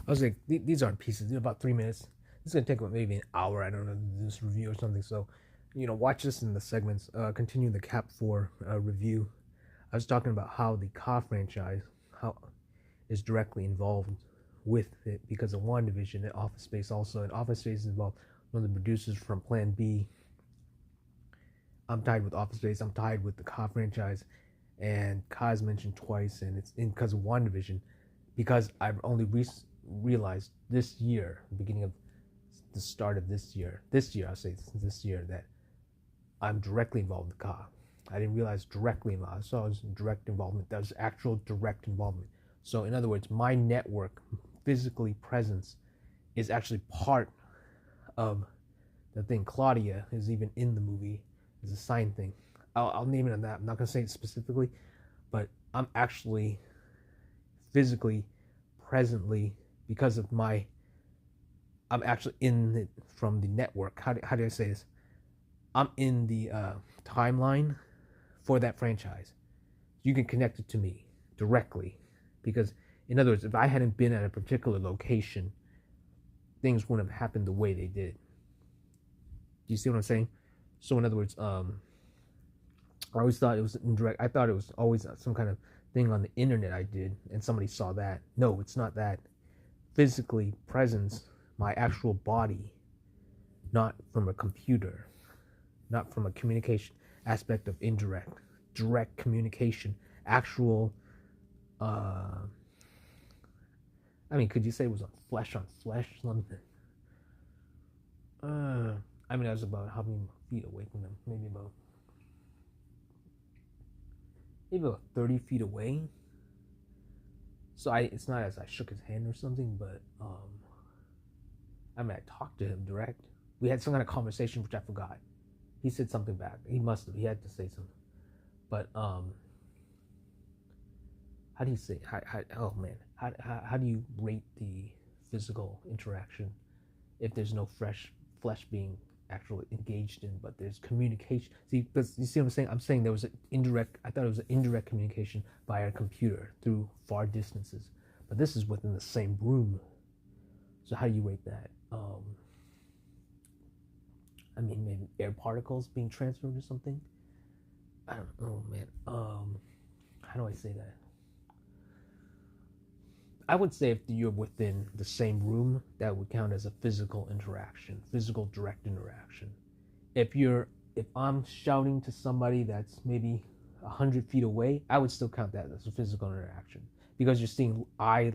I was like, these aren't pieces. They're about 3 minutes. It's gonna take about maybe an hour. I don't know, this review or something. So, watch this in the segments. Continue the Cap Four review. I was talking about how the Ka franchise how is directly involved with it because of WandaVision and Office Space also. And Office Space is involved. One of the producers from Plan B. I'm tied with Office Space. I'm tied with the Ka franchise, and Ka is mentioned twice, and it's because of WandaVision. Because I've only realized this year, beginning of the start of this year, I'll say this year, that I'm directly involved with Ka. I didn't realize directly involved. I saw it was direct involvement. That was actual direct involvement. So in other words, my network, physically presence, is actually part of the thing. Claudia is even in the movie. It's a sign thing. I'll name it on that. I'm not gonna say it specifically, but I'm actually physically, presently, because of I'm actually in it from the network. How do I say this? I'm in the timeline for that franchise. You can connect it to me directly, because in other words, if I hadn't been at a particular location, things wouldn't have happened the way they did. Do you see what I'm saying? So in other words, I always thought it was indirect. I thought it was always some kind of thing on the internet I did, and somebody saw that. No, it's not that. Physically presence, my actual body, not from a computer, not from a communication aspect of indirect, direct communication, actual. I mean, could you say it was on flesh, something? I mean, I was about how many feet away from them? Maybe about 30 feet away. So it's not as I shook his hand or something, but I mean, I talked to him direct. We had some kind of conversation, which I forgot. He said something back. He must have. He had to say something. But how do you say? Oh man, how do you rate the physical interaction if there's no flesh being actually engaged in, but there's communication? See, you see what I'm saying? I'm saying there was an indirect. I thought it was an indirect communication via a computer through far distances, but this is within the same room. So how do you rate that? I mean, maybe air particles being transferred or something. I don't know, man. How do I say that? I would say if you're within the same room, that would count as a physical interaction, physical direct interaction. If I'm shouting to somebody that's maybe 100 feet away, I would still count that as a physical interaction because you're seeing eye